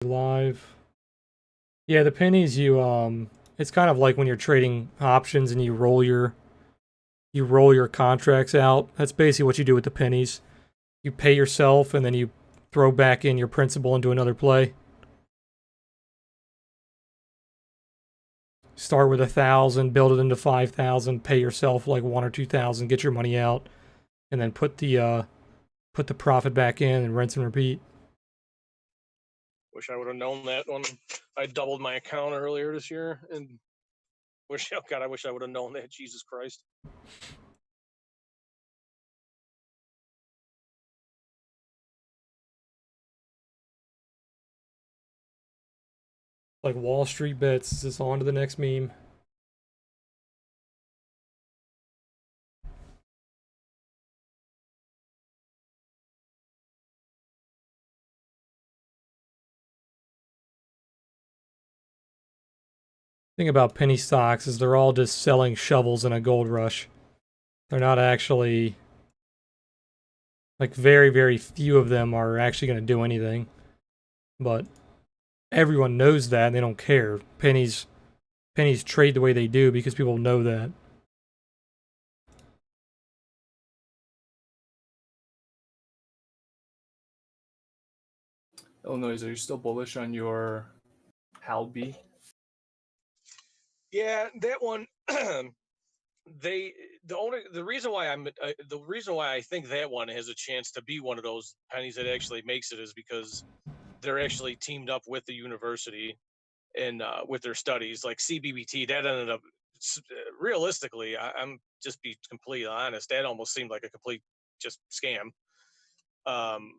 Live. Yeah, the pennies it's kind of like when you're trading options and you roll your contracts out. That's basically what you do with the pennies. You pay yourself and then you throw back in your principal into another play. Start with 1,000, build it into 5,000, pay yourself like 1 or 2,000, get your money out, and then put the profit back in and rinse and repeat. Wish I would have known that when I doubled my account earlier this year, and I wish I would have known that. Jesus Christ. Like Wall Street bets. Is this on to the next meme? Thing about penny stocks is they're all just selling shovels in a gold rush. They're not actually, like, very, very few of them are actually going to do anything. But everyone knows that and they don't care. Pennies trade the way they do because people know that. Illinois, are you still bullish on your Hal B? Yeah, that one. The reason why I think that one has a chance to be one of those pennies that actually makes it is because they're actually teamed up with the university and with their studies, like CBBT. That ended up realistically. I'm just be completely honest. That almost seemed like a complete just scam. Um,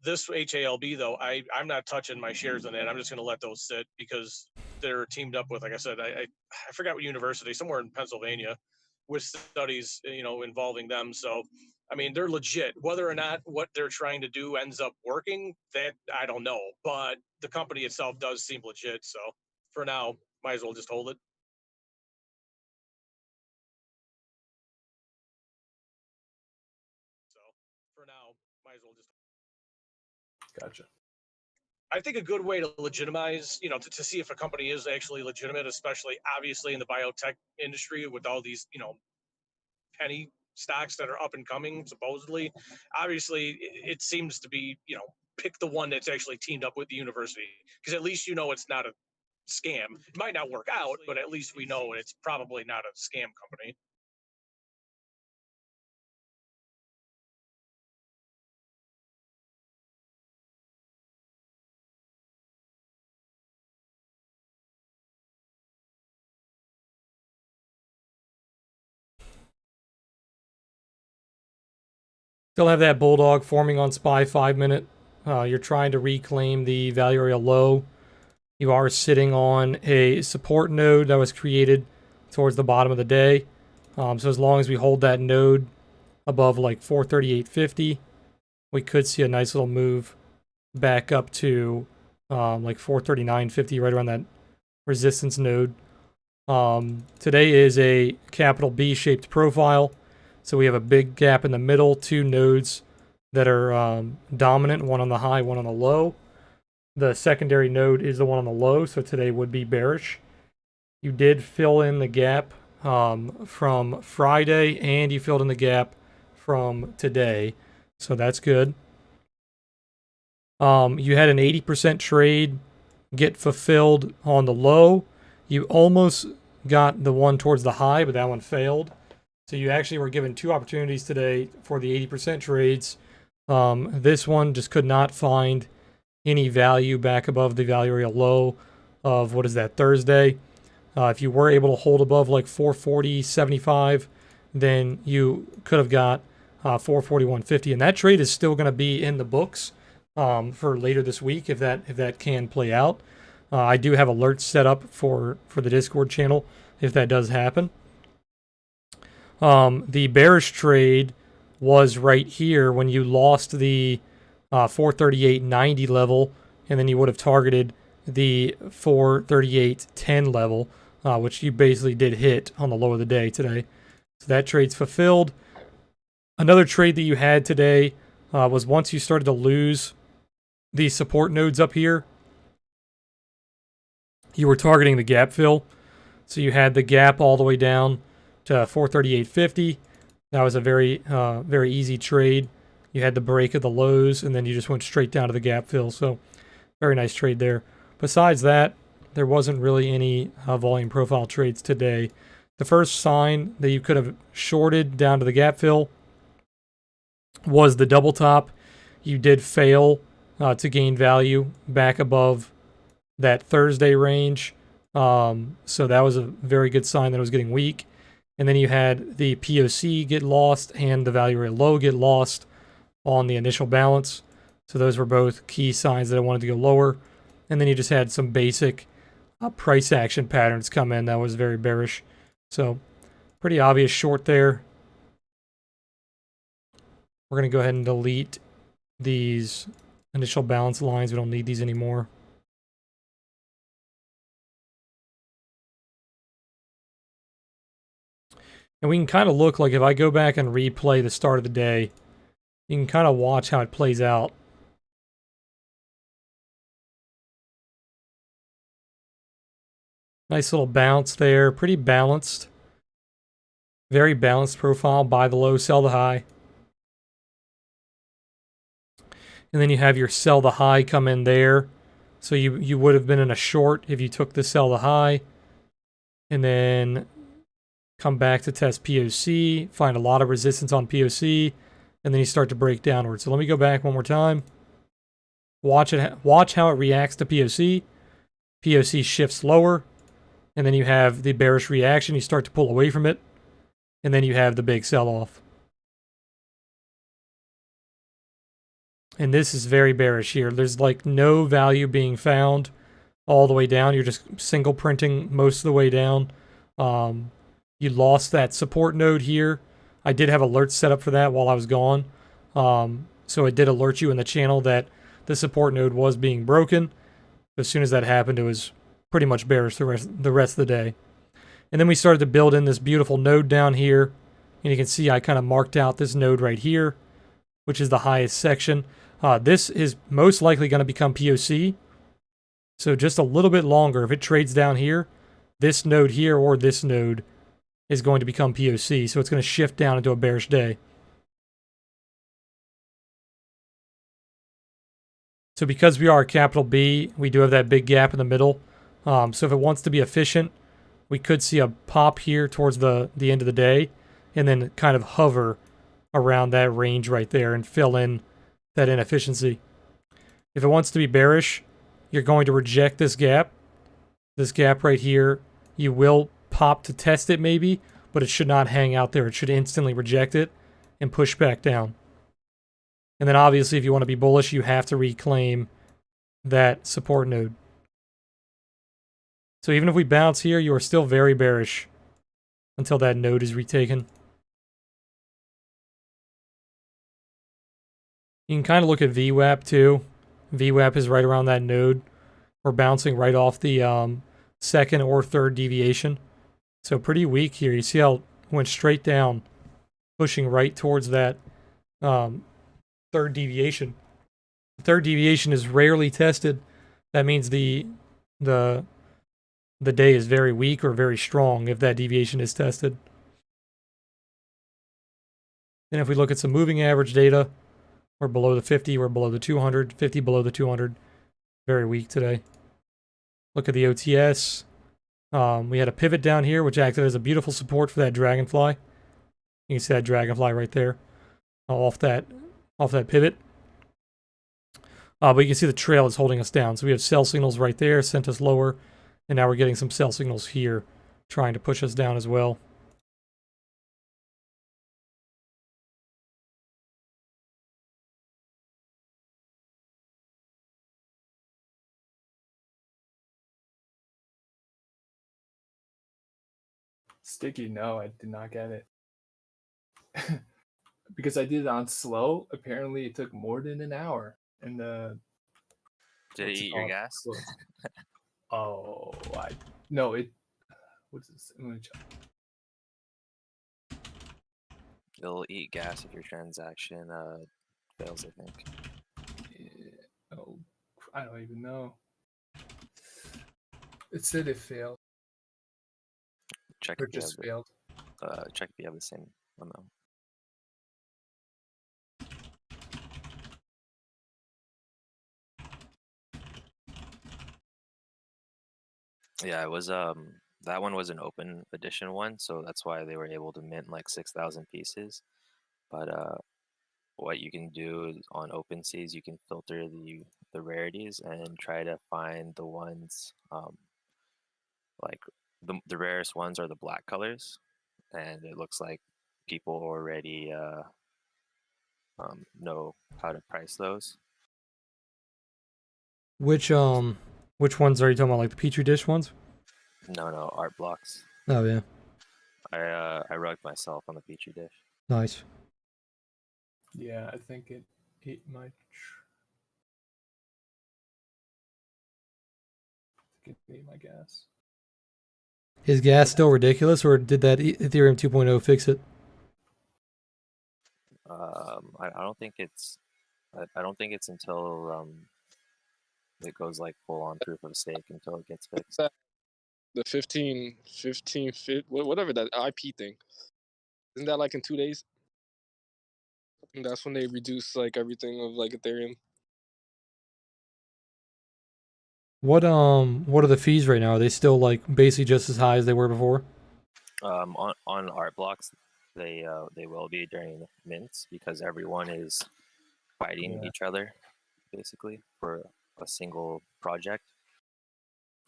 this HALB though, I'm not touching my shares on that. I'm just going to let those sit because they're teamed up with, like I said, I forgot what university, somewhere in Pennsylvania, with studies involving them. So I mean, they're legit. Whether or not what they're trying to do ends up working, that I don't know. But the company itself does seem legit. So for now, might as well just hold it. So for now, might as well just. Gotcha. I think a good way to legitimize, to see if a company is actually legitimate, especially obviously in the biotech industry with all these, penny stocks that are up and coming, supposedly. Obviously, it seems to be, pick the one that's actually teamed up with the university because at least it's not a scam. It might not work out, but at least we know it's probably not a scam company. Still have that bulldog forming on SPY 5-minute. You're trying to reclaim the value area low. You are sitting on a support node that was created towards the bottom of the day. So as long as we hold that node above like 438.50, we could see a nice little move back up to like 439.50, right around that resistance node. Today is a capital B-shaped profile. So we have a big gap in the middle, two nodes that are dominant, one on the high, one on the low. The secondary node is the one on the low, so today would be bearish. You did fill in the gap from Friday, and you filled in the gap from today, so that's good. You had an 80% trade get fulfilled on the low. You almost got the one towards the high, but that one failed. So you actually were given two opportunities today for the 80% trades. This one just could not find any value back above the value area low of, what is that, Thursday. If you were able to hold above like 440.75, then you could have got 441.50, and that trade is still going to be in the books for later this week if that can play out. I do have alerts set up for the Discord channel if that does happen. The bearish trade was right here when you lost the 438.90 level, and then you would have targeted the 438.10 level, which you basically did hit on the low of the day today. So that trade's fulfilled. Another trade that you had today was once you started to lose the support nodes up here, you were targeting the gap fill. So you had the gap all the way down to 438.50. That was a very easy trade. You had the break of the lows, and then you just went straight down to the gap fill. So very nice trade there. Besides that, there wasn't really any volume profile trades today. The first sign that you could have shorted down to the gap fill was the double top. You did fail to gain value back above that Thursday range. So that was a very good sign that it was getting weak. And then you had the POC get lost and the value area low get lost on the initial balance. So those were both key signs that I wanted to go lower. And then you just had some basic price action patterns come in that was very bearish. So pretty obvious short there. We're going to go ahead and delete these initial balance lines. We don't need these anymore. And we can kind of look like if I go back and replay the start of the day, you can kind of watch how it plays out. Nice little bounce there, pretty balanced. Very balanced profile, buy the low, sell the high. And then you have your sell the high come in there. So you would have been in a short if you took the sell the high. And then come back to test POC, find a lot of resistance on POC, and then you start to break downward. So let me go back one more time. Watch how it reacts to POC. POC shifts lower, and then you have the bearish reaction. You start to pull away from it, and then you have the big sell-off. And this is very bearish here. There's like no value being found all the way down. You're just single printing most of the way down. You lost that support node here. I did have alerts set up for that while I was gone. So it did alert you in the channel that the support node was being broken. As soon as that happened, it was pretty much bearish the rest of the day. And then we started to build in this beautiful node down here. And you can see I kind of marked out this node right here, which is the highest section. This is most likely going to become POC. So just a little bit longer. If it trades down here, this node here or this node is going to become POC. So it's going to shift down into a bearish day. So because we are a capital B, we do have that big gap in the middle. So if it wants to be efficient, we could see a pop here towards the end of the day and then kind of hover around that range right there and fill in that inefficiency. If it wants to be bearish, you're going to reject this gap right here. You will pop to test it maybe, but it should not hang out there. It should instantly reject it and push back down. And then obviously if you want to be bullish, you have to reclaim that support node. So even if we bounce here, you are still very bearish until that node is retaken. You can kind of look at VWAP too. VWAP is right around that node. We're bouncing right off the second or third deviation. So pretty weak here. You see how it went straight down, pushing right towards that third deviation. The third deviation is rarely tested. That means the day is very weak or very strong if that deviation is tested. And if we look at some moving average data, we're below the 50, we're below the 200, 50 below the 200. Very weak today. Look at the OTS. We had a pivot down here, which acted as a beautiful support for that dragonfly. You can see that dragonfly right there, off that pivot. But you can see the trail is holding us down. So we have sell signals right there, sent us lower, and now we're getting some sell signals here, trying to push us down as well. Sticky, no, I did not get it. Because I did it on slow, apparently it took more than an hour. And Did it eat your gas? Oh, no, it. What's this? I'm gonna check. It'll eat gas if your transaction fails, I think. Yeah, oh, I don't even know. It said it failed. Check Or if you have just failed. check if you have the same amount. Yeah, it was that one was an open edition one, so that's why they were able to mint like 6,000 pieces. But what you can do is on OpenSea is you can filter the rarities and try to find the ones like the rarest ones are the black colors, and it looks like people already know how to price those. Which ones are you talking about? Like the petri dish ones? No, art blocks. Oh yeah, I rugged myself on the petri dish. nice. Yeah, I think it ate my. It ate my gas. Is gas still ridiculous, or did that Ethereum 2.0 fix it? I don't think it's I don't think it's until it goes like full on proof of stake until it gets fixed. The 15 whatever that IP thing. Isn't that like in 2 days? And that's when they reduce like everything of like Ethereum. What are the fees right now? Are they still like basically just as high as they were before? On art blocks, they will be during mints because everyone is fighting each other basically for a single project.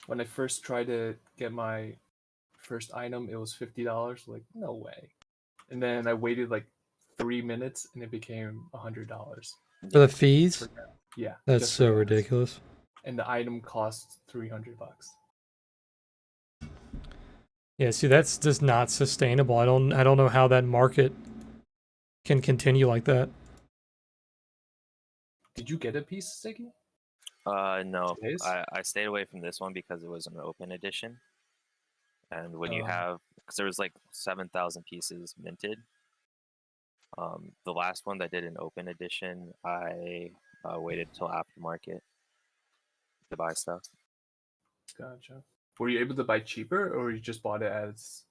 When I first tried to get my first item, it was $50. Like, no way. And then I waited like 3 minutes, and it became $100. For the fees? Yeah, That's just so for gas. ridiculous. And the item cost $300. Yeah, see, that's just not sustainable. I don't know how that market can continue like that. Did you get a piece, Sticky? No, Today's? I stayed away from this one because it was an open edition, and when you have, because there was like 7,000 pieces minted. The last one that did an open edition, I waited till aftermarket to buy stuff. Gotcha. Were you able to buy cheaper, or you just bought it as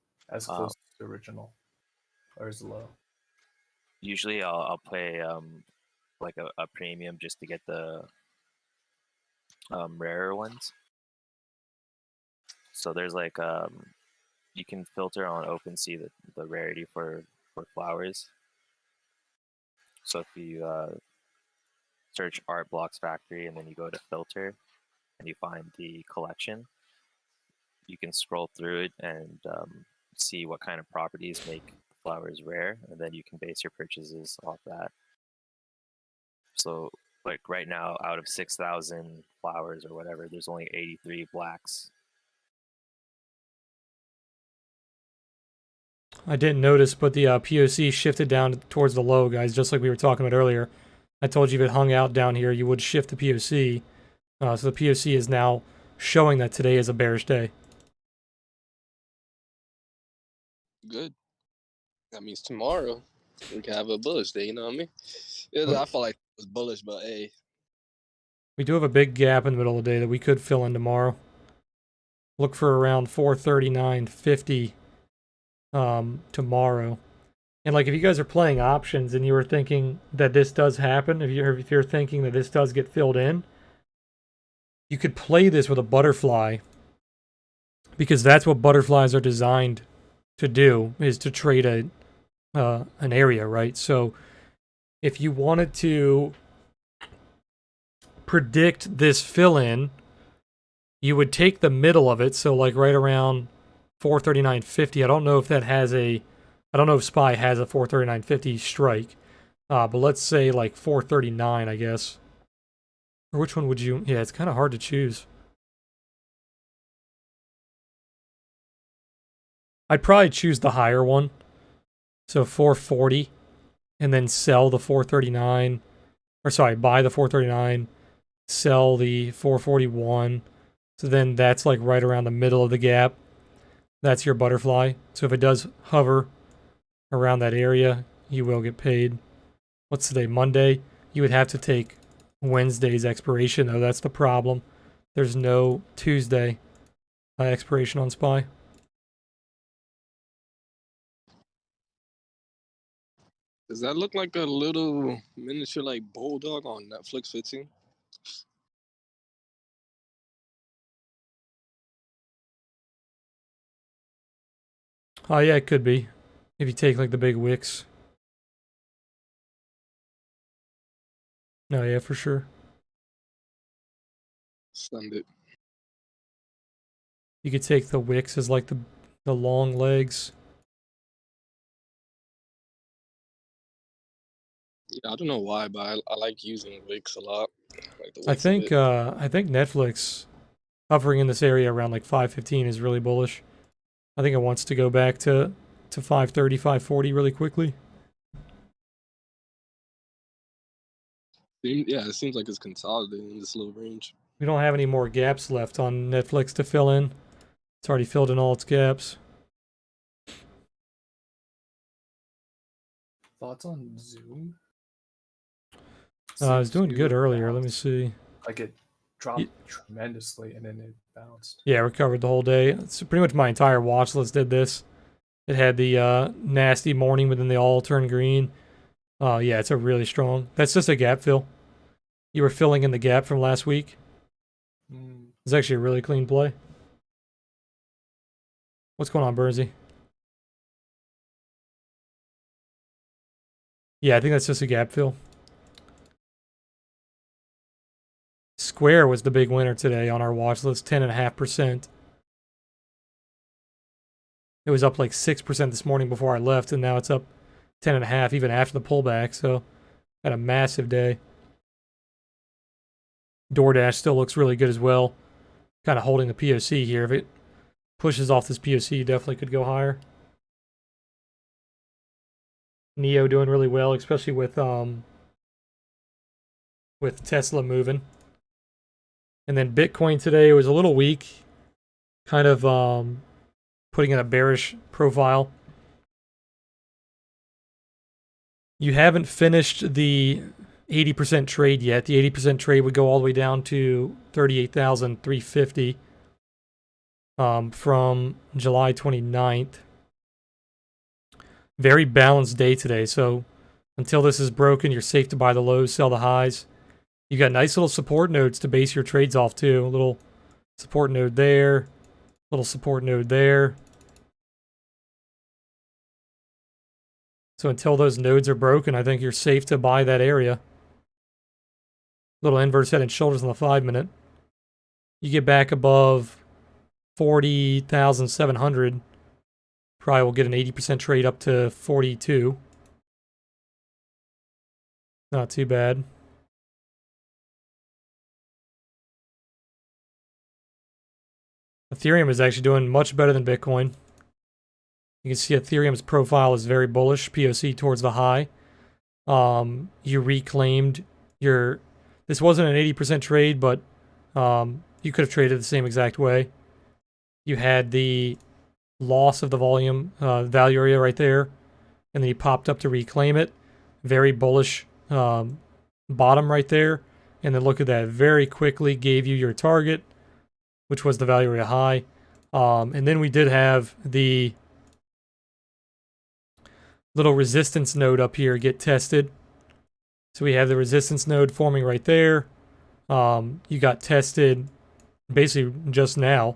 close to the original, or as low? Usually, I'll pay like a premium just to get the rarer ones. So there's like you can filter on OpenSea the rarity for flowers. So if you search Art Blocks Factory and then you go to filter and you find the collection, you can scroll through it and see what kind of properties make flowers rare, and then you can base your purchases off that. So like right now, out of 6,000 flowers or whatever, there's only 83 blacks. I didn't notice, but the POC shifted down towards the low, guys, just like we were talking about earlier. I told you if it hung out down here, you would shift the POC. So the POC is now showing that today is a bearish day. Good. That means tomorrow we can have a bullish day, you know what I mean? Yeah, I felt like it was bullish, but hey. We do have a big gap in the middle of the day that we could fill in tomorrow. Look for around 439.50 tomorrow. And like if you guys are playing options and you were thinking that this does happen, if you're thinking that this does get filled in, you could play this with a butterfly, because that's what butterflies are designed to do, is to trade an area, right? So if you wanted to predict this fill-in, you would take the middle of it, so like right around 439.50. I don't know if SPY has a 439.50 strike, but let's say like 439, I guess. Or which one would you? Yeah, it's kind of hard to choose. I'd probably choose the higher one, so 440, and then sell the 439, or sorry, buy the 439, sell the 441. So then that's like right around the middle of the gap. That's your butterfly. So if it does hover around that area, you will get paid. What's today? Monday. You would have to take Wednesday's expiration, though. That's the problem. There's no Tuesday. expiration on SPY. Does that look like a little miniature like bulldog on Netflix 15? Oh yeah, it could be. If you take like the big wicks. No, yeah, for sure. Send it. You could take the wicks as like the long legs. Yeah, I don't know why, but I like using wicks a lot. Like the I wicks of think it. I think Netflix hovering in this area around like 515 is really bullish. I think it wants to go back to 530, 540 really quickly. Yeah, it seems like it's consolidating in this little range. We don't have any more gaps left on Netflix to fill in. It's already filled in all its gaps. Thoughts on Zoom? It was doing Seems good to earlier. Let me bounce. see. Like it dropped tremendously and then it bounced. Yeah, recovered the whole day. It's pretty much my entire watch list did this. It had the nasty morning, but then they all turned green. Yeah, it's a really strong. That's just a gap fill. You were filling in the gap from last week. It's actually a really clean play. What's going on, Bernsey? Yeah, I think that's just a gap fill. Square was the big winner today on our watch list, 10.5%. It was up like 6% this morning before I left, and now it's up 10.5% even after the pullback. So, had a massive day. DoorDash still looks really good as well. Kind of holding the POC here. If it pushes off this POC, definitely could go higher. Neo doing really well, especially with Tesla moving. And then Bitcoin today was a little weak, kind of putting in a bearish profile. You haven't finished the 80% trade yet. The 80% trade would go all the way down to 38,350 from July 29th. Very balanced day today, so until this is broken, you're safe to buy the lows, sell the highs. You got nice little support nodes to base your trades off too. A little support node there, little support node there. So until those nodes are broken, I think you're safe to buy that area. Little inverse head and shoulders on the 5-minute. You get back above 40,700. Probably will get an 80% trade up to 42. Not too bad. Ethereum is actually doing much better than Bitcoin. You can see Ethereum's profile is very bullish, POC towards the high. You reclaimed your... This wasn't an 80% trade, but you could have traded the same exact way. You had the loss of the volume value area right there, and then you popped up to reclaim it. Very bullish bottom right there, and then look at that. Very quickly gave you your target, which was the value area high. And then we did have the little resistance node up here get tested. So we have the resistance node forming right there. You got tested basically just now.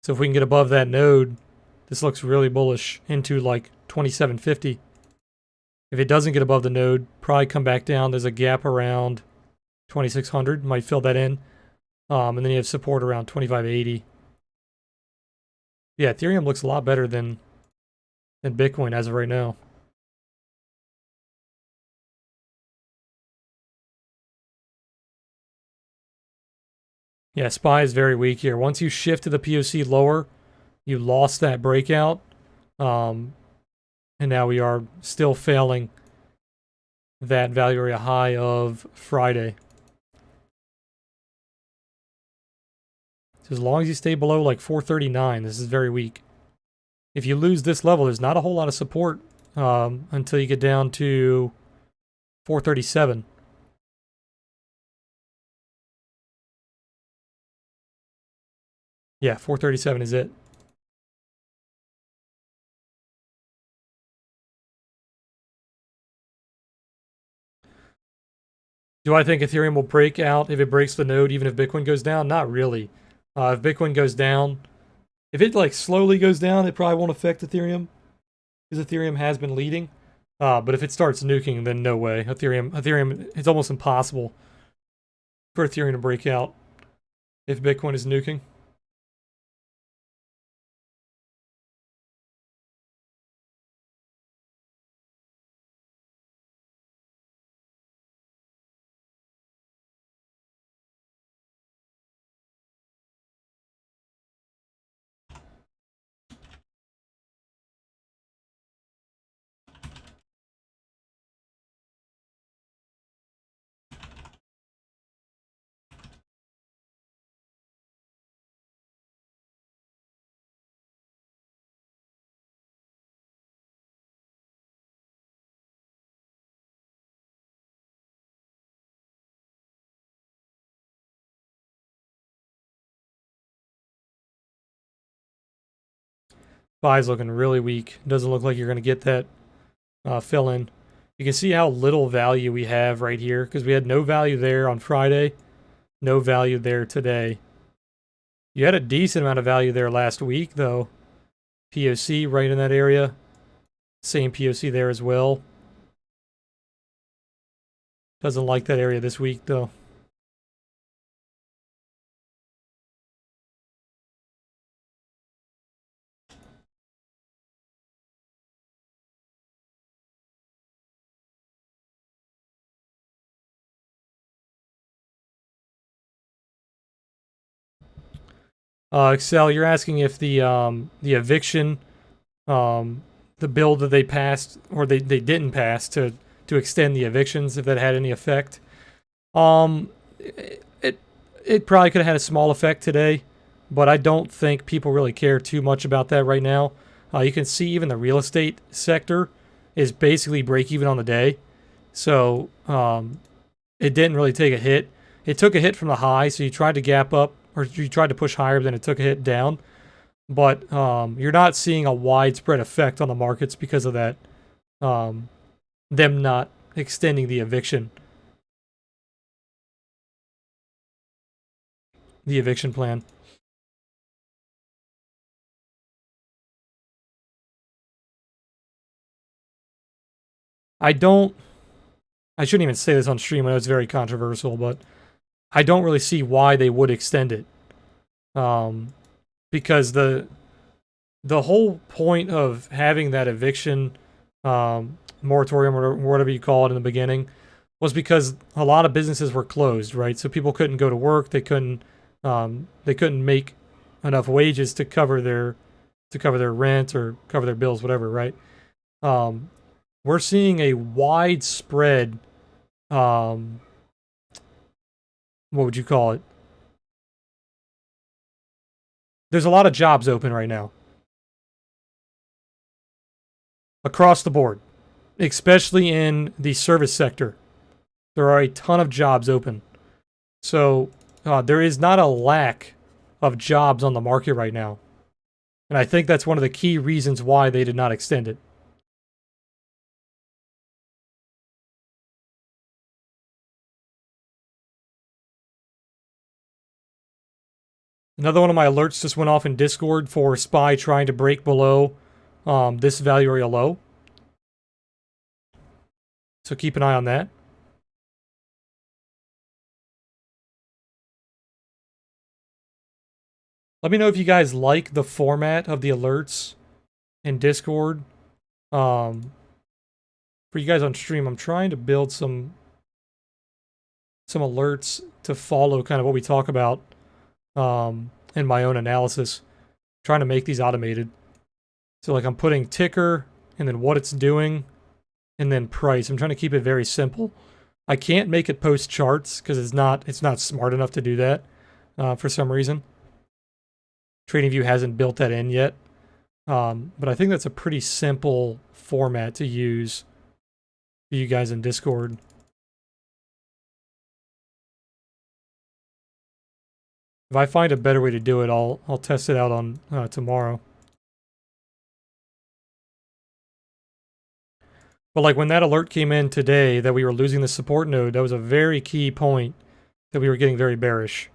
So if we can get above that node, this looks really bullish into like 2750. If it doesn't get above the node, probably come back down. There's a gap around 2600, might fill that in. And then you have support around 2580. Yeah, Ethereum looks a lot better than Bitcoin as of right now. Yeah, SPY is very weak here. Once you shift to the POC lower, you lost that breakout. And now we are still failing that value area high of Friday. So as long as you stay below like 439, this is very weak. If you lose this level, there's not a whole lot of support until you get down to 437. Yeah, 437 is it. Do I think Ethereum will break out if it breaks the node, even if Bitcoin goes down? Not really. If Bitcoin goes down, if it like slowly goes down, it probably won't affect Ethereum because Ethereum has been leading. But if it starts nuking, then no way. Ethereum, it's almost impossible for Ethereum to break out if Bitcoin is nuking. Buy's looking really weak. Doesn't look like you're going to get that fill in. You can see how little value we have right here because we had no value there on Friday, no value there today. You had a decent amount of value there last week, though. POC right in that area. Same POC there as well. Doesn't like that area this week, though. Excel, you're asking if the eviction, the bill that they passed or they didn't pass to extend the evictions, if that had any effect. It probably could have had a small effect today, but I don't think people really care too much about that right now. You can see even the real estate sector is basically break even on the day, so it didn't really take a hit. It took a hit from the high, so you tried to gap up or you tried to push higher, then it took a hit down. But you're not seeing a widespread effect on the markets because of that. Them not extending the eviction plan. I shouldn't even say this on stream. I know it's very controversial, but I don't really see why they would extend it. Because the whole point of having that eviction moratorium or whatever you call it in the beginning was because a lot of businesses were closed, right? So people couldn't go to work. They couldn't make enough wages to cover their rent or cover their bills, whatever, right? We're seeing a widespread, what would you call it? There's a lot of jobs open right now. Across the board, especially in the service sector. There are a ton of jobs open. So there is not a lack of jobs on the market right now. And I think that's one of the key reasons why they did not extend it. Another one of my alerts just went off in Discord for SPY trying to break below this value area low. So keep an eye on that. Let me know if you guys like the format of the alerts in Discord. For you guys on stream, I'm trying to build some alerts to follow kind of what we talk about in my own analysis. I'm trying to make these automated. So like I'm putting ticker and then what it's doing and then price. I'm trying to keep it very simple. I can't make it post charts because it's not smart enough to do that for some reason. TradingView hasn't built that in yet. But I think that's a pretty simple format to use for you guys in Discord. If I find a better way to do it, I'll test it out on tomorrow. But like when that alert came in today that we were losing the support node, that was a very key point that we were getting very bearish.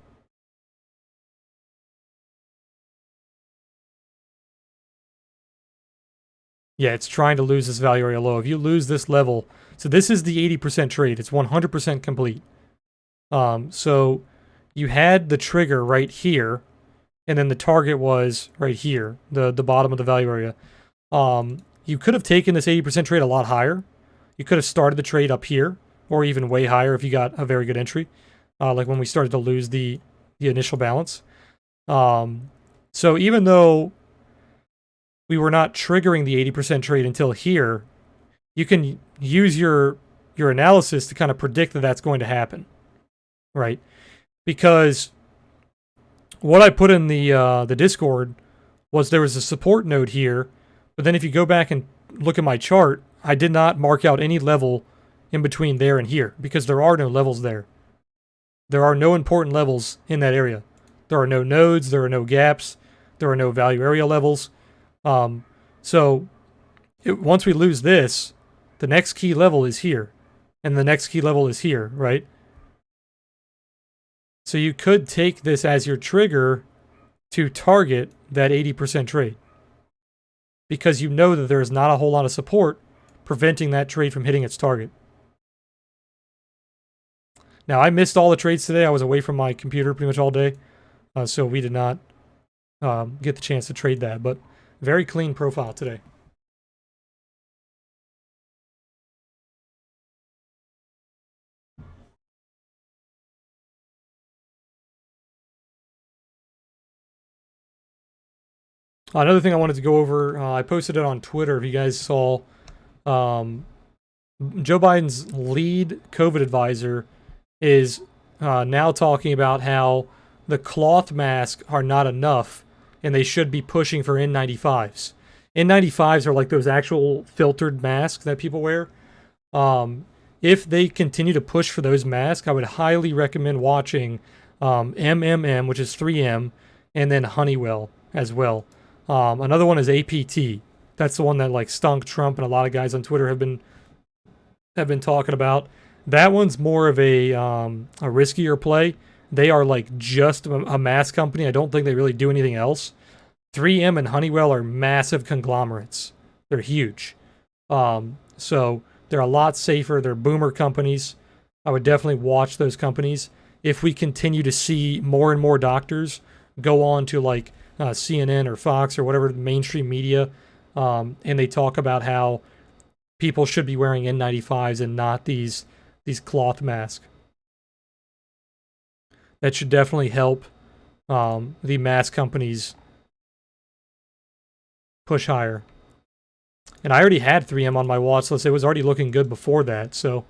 Yeah, it's trying to lose this value area low. If you lose this level, so this is the 80% trade. It's 100% complete. So you had the trigger right here, and then the target was right here, the bottom of the value area. You could have taken this 80% trade a lot higher. You could have started the trade up here, or even way higher if you got a very good entry, like when we started to lose the initial balance. So even though we were not triggering the 80% trade until here, you can use your analysis to kind of predict that that's going to happen, right? Because what I put in the Discord was there was a support node here, but then if you go back and look at my chart, I did not mark out any level in between there and here because there are no levels there. There are no important levels in that area. There are no nodes, there are no gaps, there are no value area levels. So once we lose this, the next key level is here, and the next key level is here, right? So you could take this as your trigger to target that 80% trade, because you know that there is not a whole lot of support preventing that trade from hitting its target. Now, I missed all the trades today. I was away from my computer pretty much all day, so we did not get the chance to trade that, but very clean profile today. Another thing I wanted to go over, I posted it on Twitter if you guys saw. Joe Biden's lead COVID advisor is now talking about how the cloth masks are not enough and they should be pushing for N95s. N95s are like those actual filtered masks that people wear. If they continue to push for those masks, I would highly recommend watching MMM, which is 3M, and then Honeywell as well. Another one is APT. That's the one that like stunk Trump and a lot of guys on Twitter have been talking about. That one's more of a riskier play. They are like just a mask company. I don't think they really do anything else. 3M and Honeywell are massive conglomerates. They're huge. So they're a lot safer. They're boomer companies. I would definitely watch those companies. If we continue to see more and more doctors go on to like CNN or Fox or whatever mainstream media, and they talk about how people should be wearing N95s and not these cloth masks. That should definitely help the mask companies push higher. And I already had 3M on my watch list. It was already looking good before that, so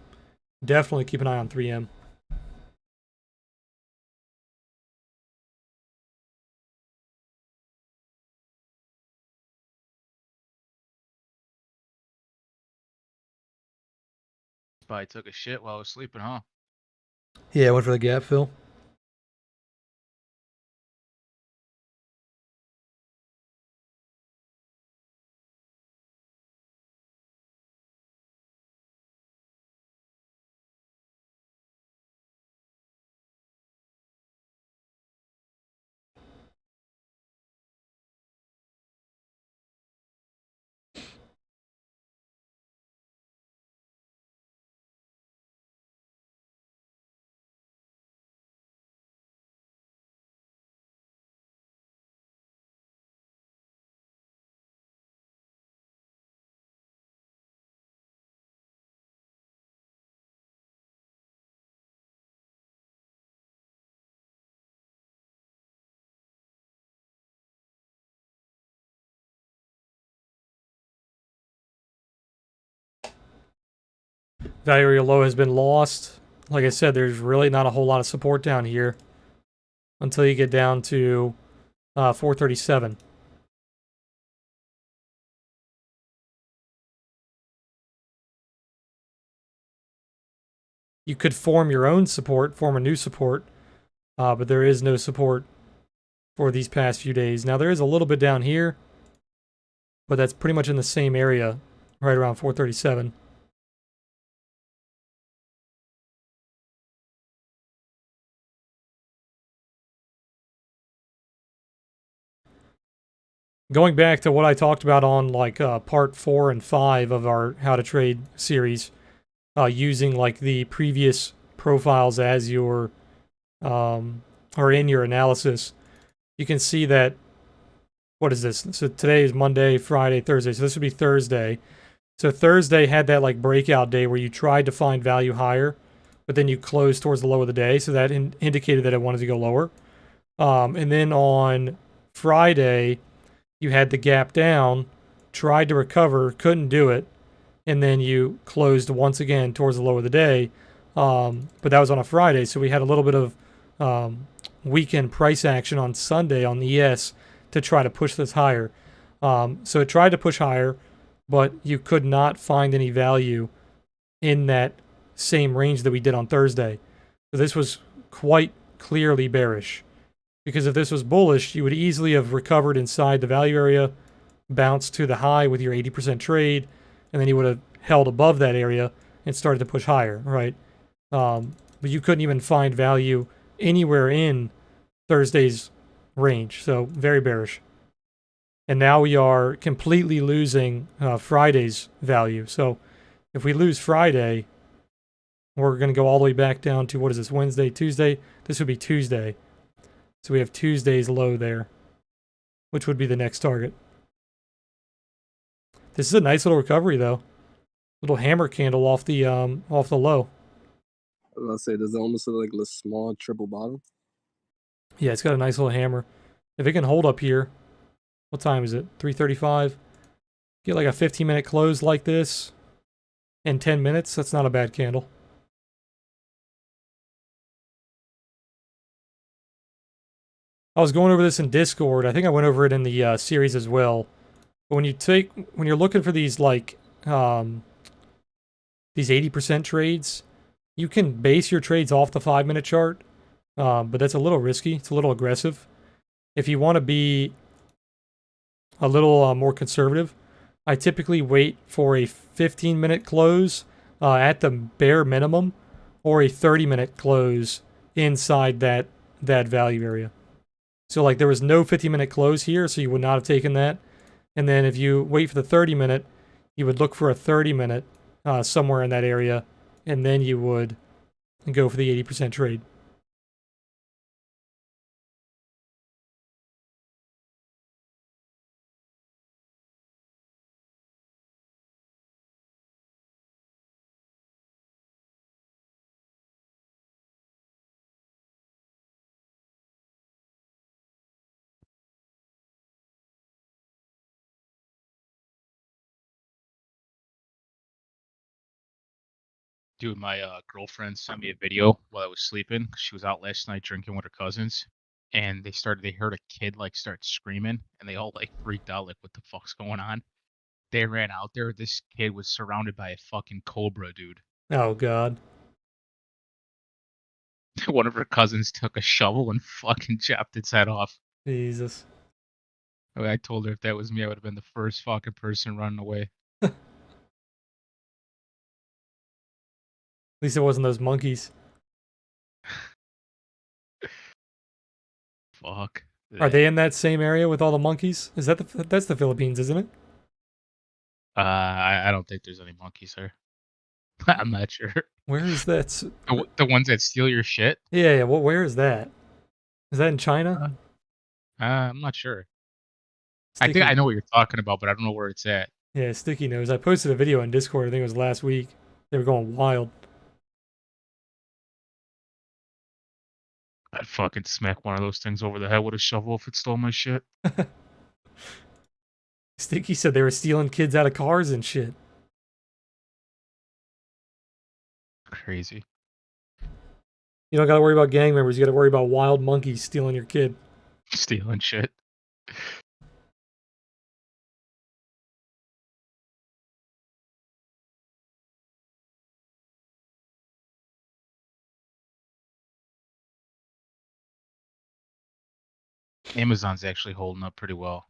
definitely keep an eye on 3M. Probably took a shit while I was sleeping, huh? Yeah, went for the gap fill. Value area low has been lost. Like I said, there's really not a whole lot of support down here until you get down to 437. You could form your own support, form a new support, but there is no support for these past few days. Now there is a little bit down here, but that's pretty much in the same area, right around 437. Going back to what I talked about on like part 4 and 5 of our How to Trade series, using like the previous profiles as your or in your analysis, you can see that, what is this? So today is Monday, Friday, Thursday. So this would be Thursday. So Thursday had that like breakout day where you tried to find value higher, but then you closed towards the low of the day. So that indicated that it wanted to go lower. And then on Friday, you had the gap down, tried to recover, couldn't do it, and then you closed once again towards the low of the day. But that was on a Friday, so we had a little bit of weekend price action on Sunday on the ES to try to push this higher. So it tried to push higher, but you could not find any value in that same range that we did on Thursday. So this was quite clearly bearish. Because if this was bullish, you would easily have recovered inside the value area, bounced to the high with your 80% trade, and then you would have held above that area and started to push higher, right? But you couldn't even find value anywhere in Thursday's range, so very bearish. And now we are completely losing Friday's value. So if we lose Friday, we're going to go all the way back down to, what is this, Wednesday, Tuesday? This would be Tuesday. So we have Tuesday's low there, which would be the next target. This is a nice little recovery, though. Little hammer candle off the low. I was gonna say, does it almost look like a small triple bottom? Yeah, it's got a nice little hammer. If it can hold up here, what time is it? 3:35. Get like a 15-minute close like this in 10 minutes. That's not a bad candle. I was going over this in Discord. I think I went over it in the series as well. But when you're looking for these like these 80% trades, you can base your trades off the 5-minute chart, but that's a little risky. It's a little aggressive. If you want to be a little more conservative, I typically wait for a 15-minute close at the bare minimum, or a 30-minute close inside that value area. So like there was no 50-minute close here, so you would not have taken that. And then if you wait for the 30-minute, you would look for a 30-minute somewhere in that area, and then you would go for the 80% trade. Dude, my girlfriend sent me a video while I was sleeping. She was out last night drinking with her cousins, and they heard a kid like start screaming, and they all like freaked out, like what the fuck's going on? They ran out there. This kid was surrounded by a fucking cobra, dude. Oh god. One of her cousins took a shovel and fucking chopped its head off. Jesus. I told her if that was me, I would have been the first fucking person running away. At least it wasn't those monkeys. Fuck. Are they in that same area with all the monkeys? Is that that's the Philippines, isn't it? I don't think there's any monkeys there. I'm not sure. Where is that? The ones that steal your shit? Yeah. Well, where is that? Is that in China? I'm not sure. Sticky. I think I know what you're talking about, but I don't know where it's at. Yeah, Sticky knows. I posted a video on Discord. I think it was last week. They were going wild. I'd fucking smack one of those things over the head with a shovel if it stole my shit. Sticky said they were stealing kids out of cars and shit. Crazy. You don't got to worry about gang members. You got to worry about wild monkeys stealing your kid. Stealing shit. Amazon's actually holding up pretty well.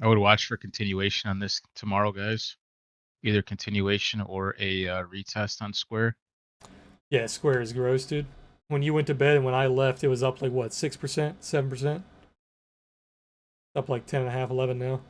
I would watch for continuation on this tomorrow, guys. Either continuation or a retest on Square. Yeah, Square is gross, dude. When you went to bed and when I left, it was up like what, 6%, 7%? Up like 10.5, 11 now.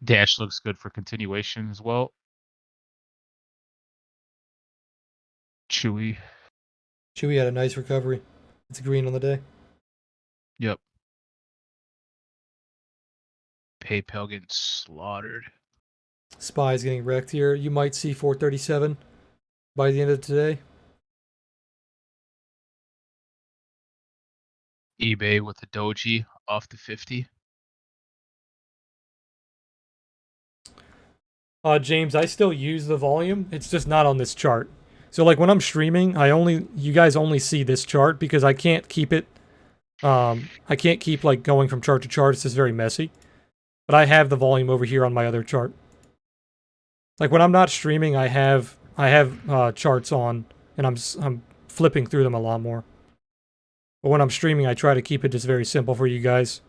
Dash looks good for continuation as well. Chewy. Chewy had a nice recovery. It's green on the day. Yep. PayPal getting slaughtered. SPY's getting wrecked here. You might see 437 by the end of today. eBay with the doji off the 50. James, I still use the volume. It's just not on this chart. So like when I'm streaming, you guys only see this chart because I can't keep it. I can't keep like going from chart to chart. It's just very messy. But I have the volume over here on my other chart. Like when I'm not streaming, I have charts on, and I'm flipping through them a lot more. But when I'm streaming, I try to keep it just very simple for you guys,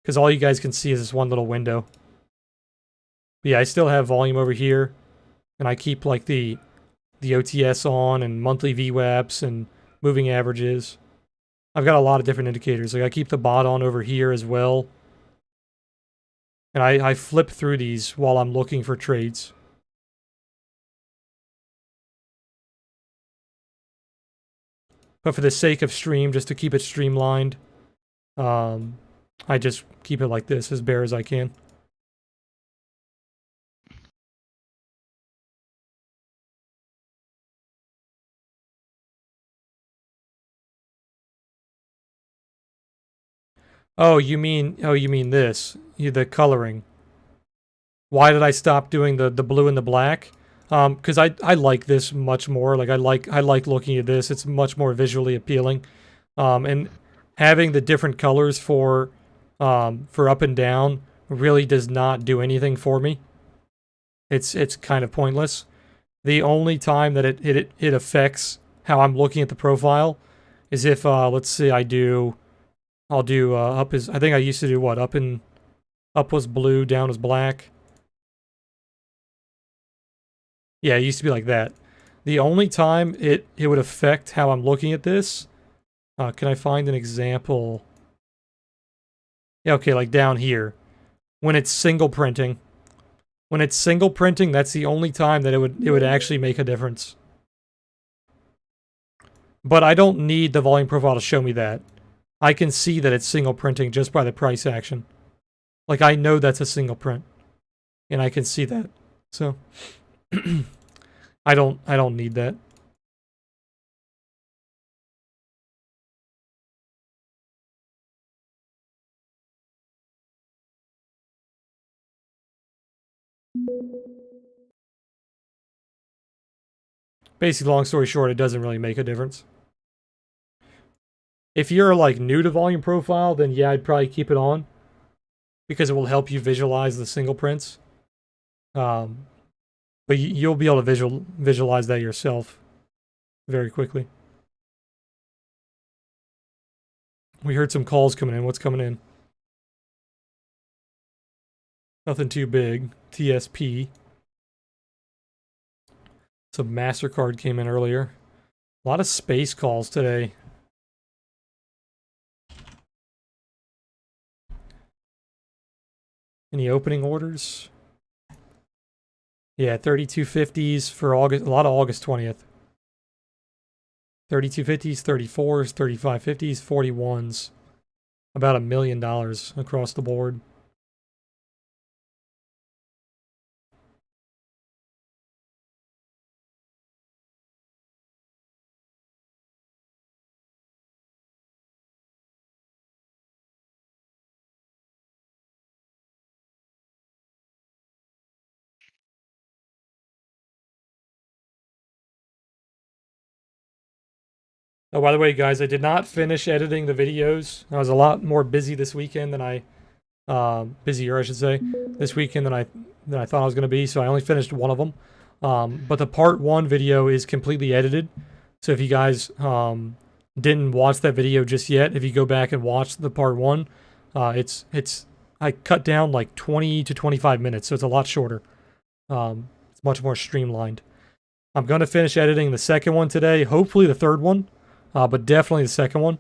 because all you guys can see is this one little window. But yeah, I still have volume over here, and I keep like the OTS on and monthly VWAPs and moving averages. I've got a lot of different indicators. Like I keep the bot on over here as well. And I flip through these while I'm looking for trades. But for the sake of stream, just to keep it streamlined, I just keep it like this, as bare as I can. Oh, you mean this? The coloring. Why did I stop doing the blue and the black? Because I like this much more. Like I like looking at this. It's much more visually appealing. And having the different colors for up and down really does not do anything for me. It's kind of pointless. The only time that it affects how I'm looking at the profile is if let's see, I'll do up is, I think I used to do what, up was blue, down was black. Yeah, it used to be like that. The only time it would affect how I'm looking at this, can I find an example? Yeah, okay, like down here. When it's single printing. When it's single printing, that's the only time that it would actually make a difference. But I don't need the volume profile to show me that. I can see that it's single printing just by the price action. Like I know that's a single print. And I can see that. So I don't need that. Basically, long story short, it doesn't really make a difference. If you're like new to volume profile, then yeah, I'd probably keep it on because it will help you visualize the single prints. But you'll be able to visualize that yourself very quickly. We heard some calls coming in. What's coming in? Nothing too big. TSP. Some MasterCard came in earlier. A lot of space calls today. Any opening orders? Yeah, 3250s for August. A lot of August 20th. 3250s, 34s, 3550s, 41s. about $1 million across the board. Oh, by the way, guys, I did not finish editing the videos. I was a lot more busy this weekend than busier, I should say, this weekend than I thought I was going to be. So I only finished one of them. But the part 1 video is completely edited. So if you guys didn't watch that video just yet, if you go back and watch the part 1, I cut down like 20 to 25 minutes, so it's a lot shorter. It's much more streamlined. I'm going to finish editing the second one today, hopefully the third one. But definitely the second one.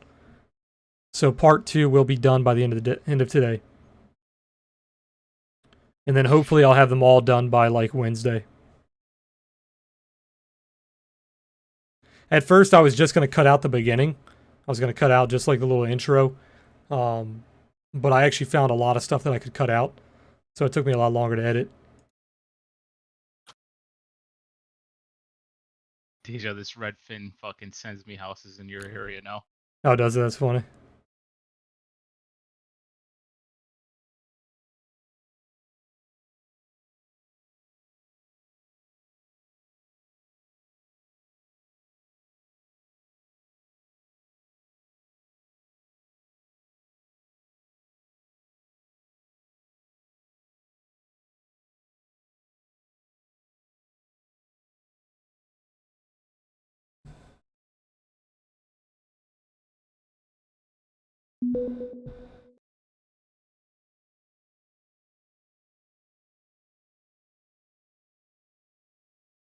So part 2 will be done by the end of today. And then hopefully I'll have them all done by like Wednesday. At first I was just going to cut out the beginning. I was going to cut out just like the little intro. But I actually found a lot of stuff that I could cut out. So it took me a lot longer to edit. Deja, this Redfin fucking sends me houses in your area now. Oh, does it? That's funny.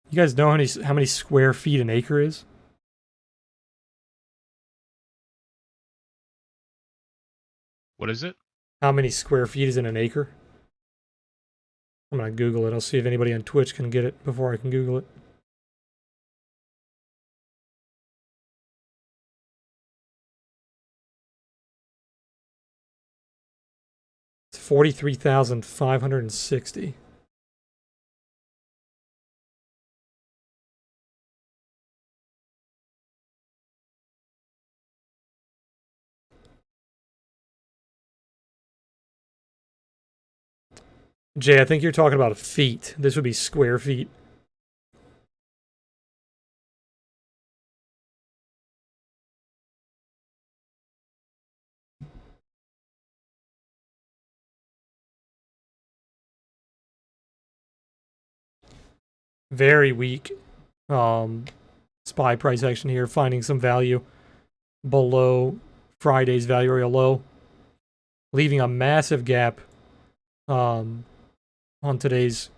You guys know how many square feet an acre is? What is it? How many square feet is in an acre? I'm going to Google it. I'll see if anybody on Twitch can get it before I can Google it. It's 43,560. Jay, I think you're talking about feet. This would be square feet. Very weak SPY price action here, finding some value below Friday's value area low, leaving a massive gap on today's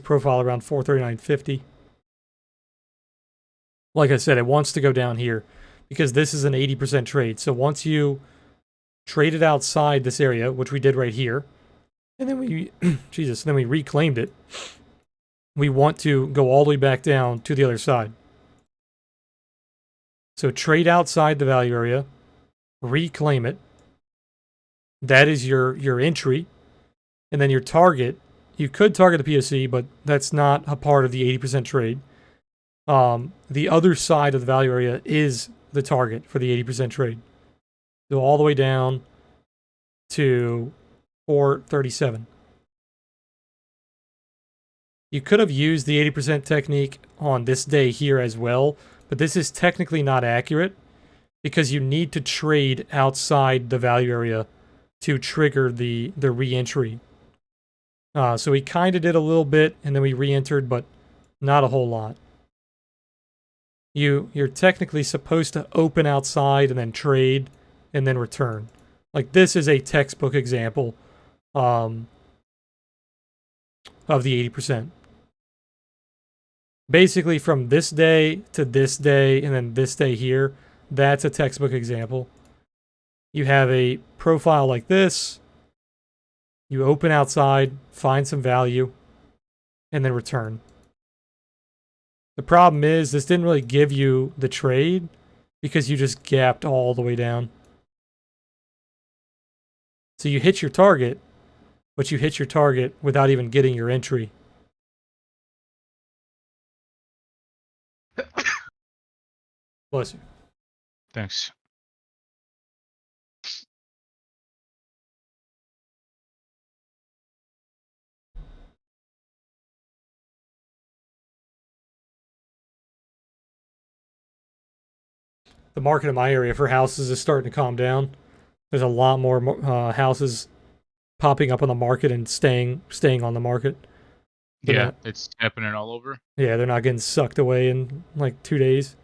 profile around 439.50. Like I said, it wants to go down here because this is an 80% trade. So once you trade it outside this area, which we did right here, and then we then we reclaimed it, we want to go all the way back down to the other side. So trade outside the value area, reclaim it. That is your entry. And then your target, you could target the POC, but that's not a part of the 80% trade. The other side of the value area is the target for the 80% trade. Go all the way down to 437. You could have used the 80% technique on this day here as well, but this is technically not accurate because you need to trade outside the value area to trigger the re-entry. So we kind of did a little bit, and then we re-entered, but not a whole lot. You're technically supposed to open outside and then trade and then return. Like this is a textbook example of the 80%. Basically from this day to this day and then this day here, that's a textbook example. You have a profile like this. You open outside, find some value, and then return. The problem is this didn't really give you the trade because you just gapped all the way down. So you hit your target, but you hit your target without even getting your entry. Bless you. Thanks. The market in my area for houses is starting to calm down. There's a lot more houses popping up on the market and staying on the market. They're Yeah, not- it's happening all over. Yeah, they're not getting sucked away in like 2 days.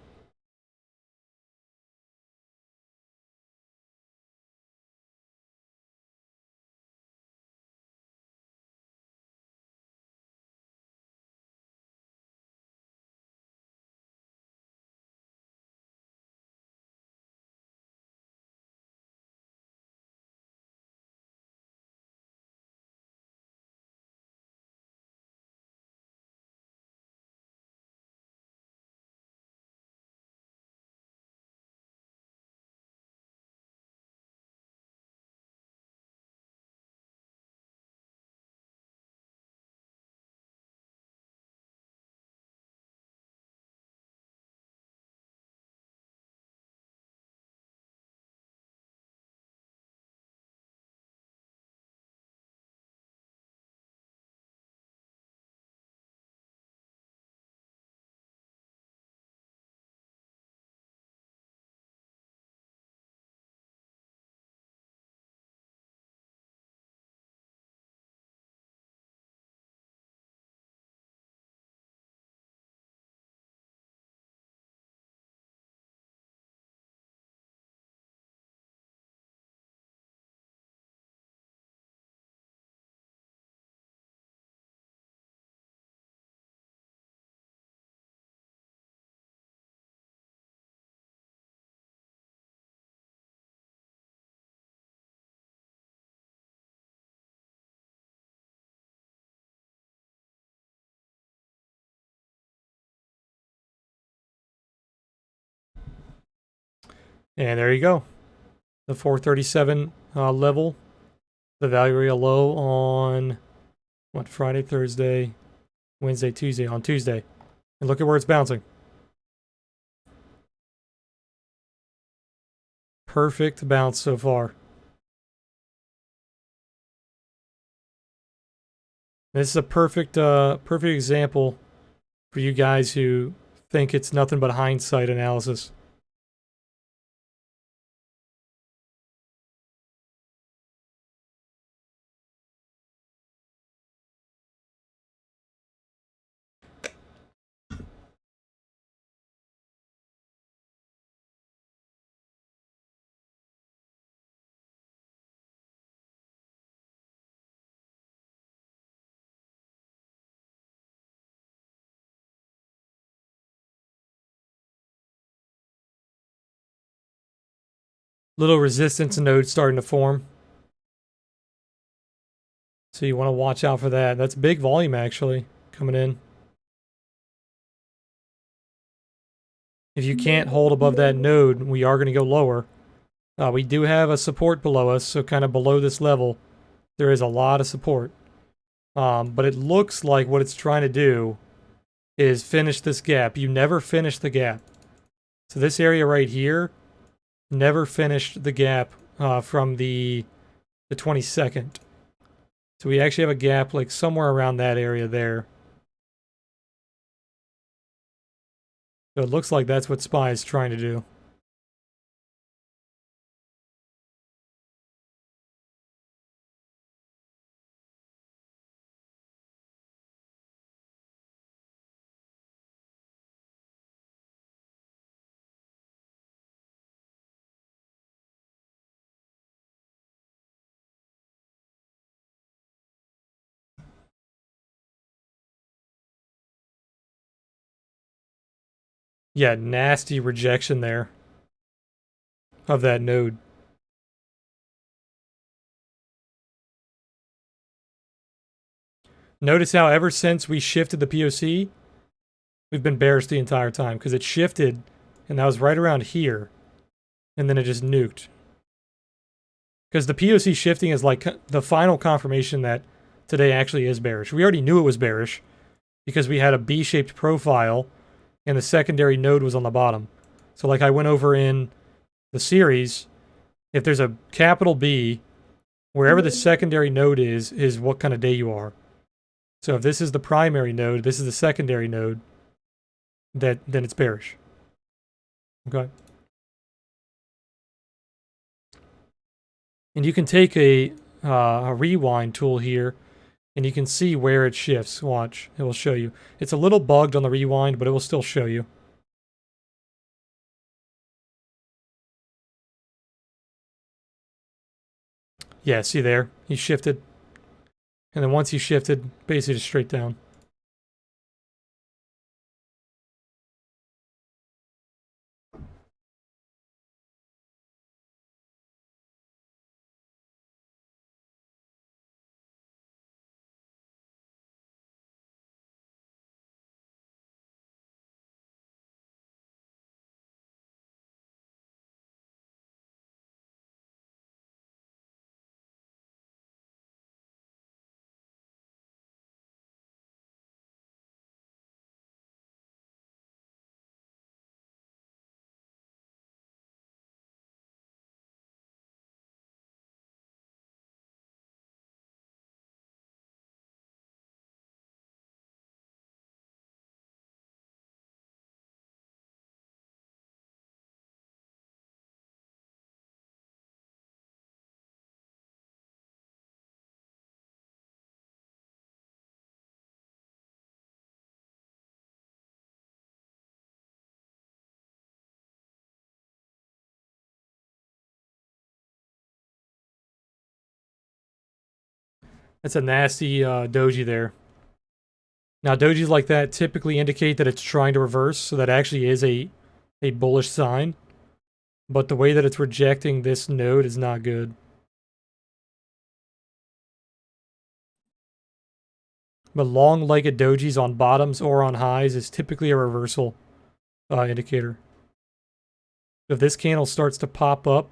And there you go. The 437 level. The value area low on what, Friday, Thursday, Wednesday, Tuesday, on Tuesday. And look at where it's bouncing. Perfect bounce so far. This is a perfect example for you guys who think it's nothing but hindsight analysis. Little resistance node starting to form. So you want to watch out for that. That's big volume actually coming in. If you can't hold above that node, we are going to go lower. We do have a support below us, so kind of below this level, there is a lot of support. But it looks like what it's trying to do is finish this gap. You never finish the gap. So this area right here never finished the gap from the 22nd. So we actually have a gap like somewhere around that area there. So it looks like that's what SPY is trying to do. Yeah, nasty rejection there of that node. Notice how ever since we shifted the POC, we've been bearish the entire time because it shifted and that was right around here and then it just nuked. Because the POC shifting is like the final confirmation that today actually is bearish. We already knew it was bearish because we had a B-shaped profile and the secondary node was on the bottom. So like I went over in the series, if there's a capital B, wherever the secondary node is what kind of day you are. So if this is the primary node, this is the secondary node, then it's bearish. Okay. And you can take a rewind tool here, and you can see where it shifts. Watch, it will show you. It's a little bugged on the rewind, but it will still show you. Yeah, see there? He shifted. And then once he shifted, basically just straight down. That's a nasty doji there. Now, dojis like that typically indicate that it's trying to reverse, so that actually is a bullish sign. But the way that it's rejecting this node is not good. But long-legged dojis on bottoms or on highs is typically a reversal indicator. If this candle starts to pop up,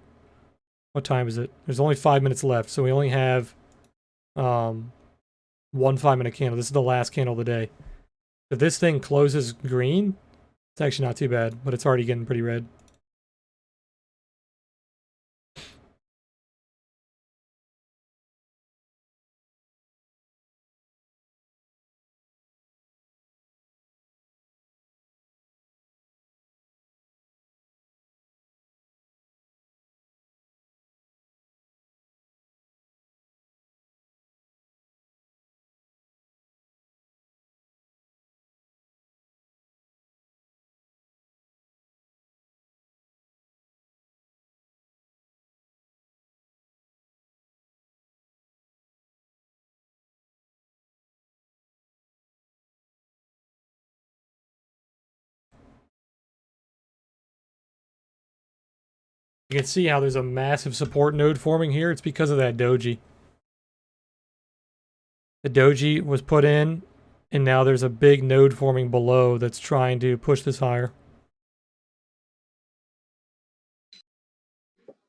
what time is it? There's only 5 minutes left, so we only have one 5-minute candle. This is the last candle of the day. If this thing closes green, it's actually not too bad, but it's already getting pretty red. You can see how there's a massive support node forming here. It's because of that doji. The doji was put in, and now there's a big node forming below that's trying to push this higher.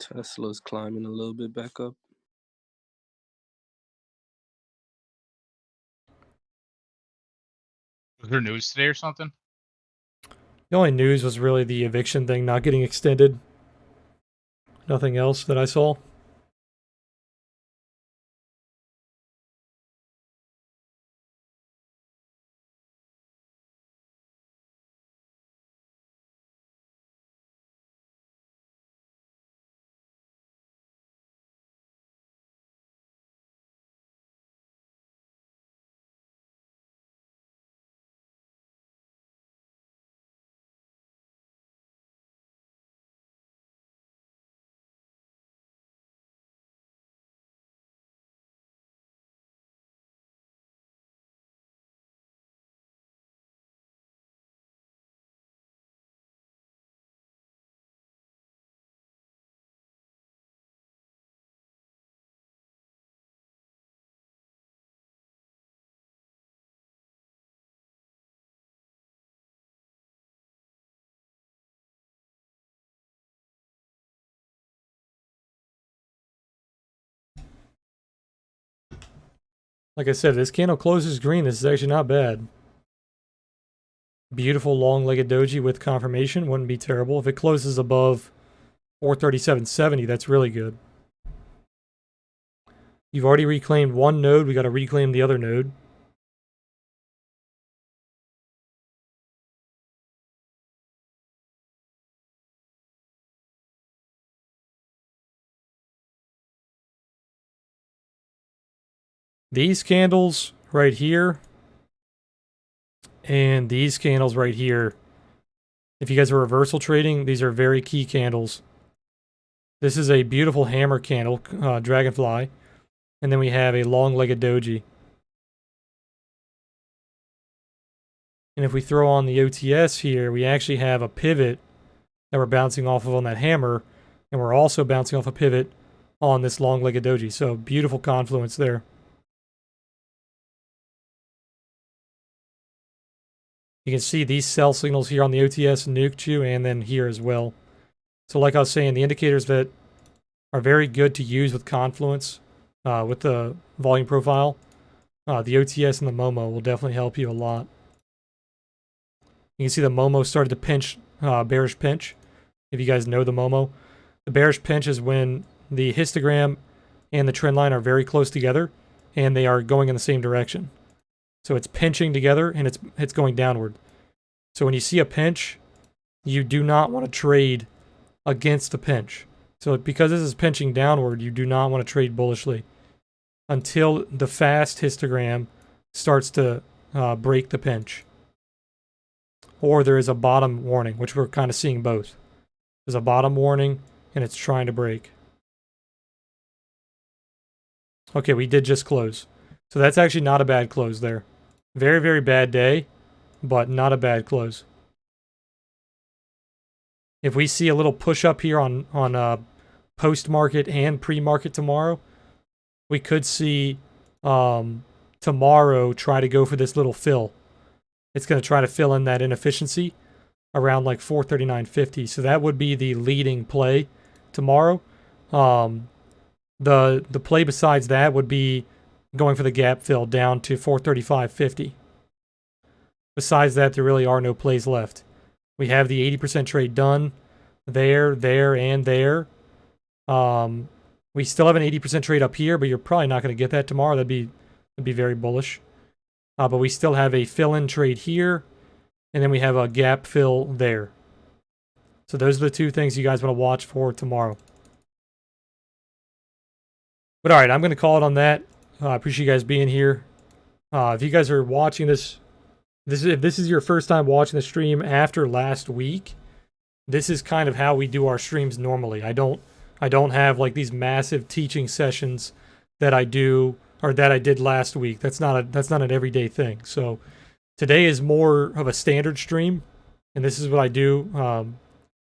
Tesla's climbing a little bit back up. Was there news today or something? The only news was really the eviction thing not getting extended. Nothing else that I saw. Like I said, this candle closes green. This is actually not bad. Beautiful long-legged doji with confirmation. Wouldn't be terrible. If it closes above 437.70, that's really good. You've already reclaimed one node. We got to reclaim the other node. These candles right here and these candles right here. If you guys are reversal trading, these are very key candles. This is a beautiful hammer candle, dragonfly. And then we have a long-legged doji. And if we throw on the OTS here, we actually have a pivot that we're bouncing off of on that hammer. And we're also bouncing off a pivot on this long-legged doji. So beautiful confluence there. You can see these sell signals here on the OTS nuked you, and then here as well. So like I was saying, the indicators that are very good to use with confluence, with the volume profile, the OTS and the Momo will definitely help you a lot. You can see the Momo started to pinch, bearish pinch, if you guys know the Momo. The bearish pinch is when the histogram and the trend line are very close together, and they are going in the same direction. So it's pinching together, and it's going downward. So when you see a pinch, you do not want to trade against the pinch. So because this is pinching downward, you do not want to trade bullishly until the fast histogram starts to break the pinch. Or there is a bottom warning, which we're kind of seeing both. There's a bottom warning, and it's trying to break. Okay, we did just close. So that's actually not a bad close there. Very, very bad day, but not a bad close. If we see a little push up here on post-market and pre-market tomorrow, we could see tomorrow try to go for this little fill. It's going to try to fill in that inefficiency around like 439.50. So that would be the leading play tomorrow. The play besides that would be going for the gap fill down to 435.50. Besides that, there really are no plays left. We have the 80% trade done there, and there. We still have an 80% trade up here, but you're probably not going to get that tomorrow. That'd be very bullish. But we still have a fill-in trade here, and then we have a gap fill there. So those are the two things you guys want to watch for tomorrow. But all right, I'm going to call it on that. I appreciate you guys being here. If you guys are watching this, if this is your first time watching the stream after last week, this is kind of how we do our streams normally. I don't have like these massive teaching sessions that I do or that I did last week. That's not an everyday thing. So today is more of a standard stream, and this is what I do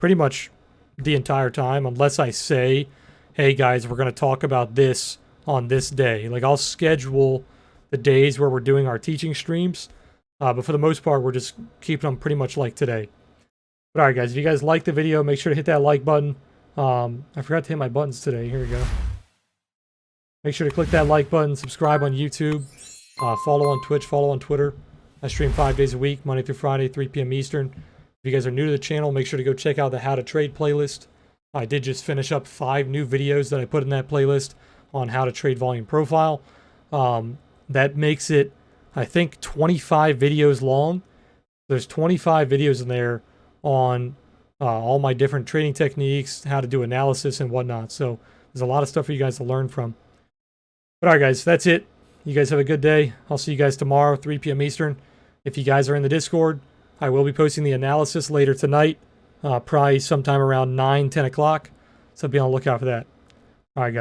pretty much the entire time, unless I say, hey guys, we're going to talk about this on this day. Like I'll schedule the days where we're doing our teaching streams, but for the most part, we're just keeping them pretty much like today. But all right, guys, if you guys like the video, make sure to hit that like button. I forgot to hit my buttons today. Here we go. Make sure to click that like button, subscribe on YouTube, follow on Twitch, follow on Twitter. I stream 5 days a week, Monday through Friday, 3 p.m. Eastern. If you guys are new to the channel, make sure to go check out the How to Trade playlist. I did just finish up 5 new videos that I put in that playlist on how to trade volume profile. That makes it, I think, 25 videos long. There's 25 videos in there on all my different trading techniques, how to do analysis and whatnot. So there's a lot of stuff for you guys to learn from. But all right, guys, that's it. You guys have a good day. I'll see you guys tomorrow, 3 p.m. Eastern. If you guys are in the Discord, I will be posting the analysis later tonight, probably sometime around 9, 10 o'clock. So be on the lookout for that.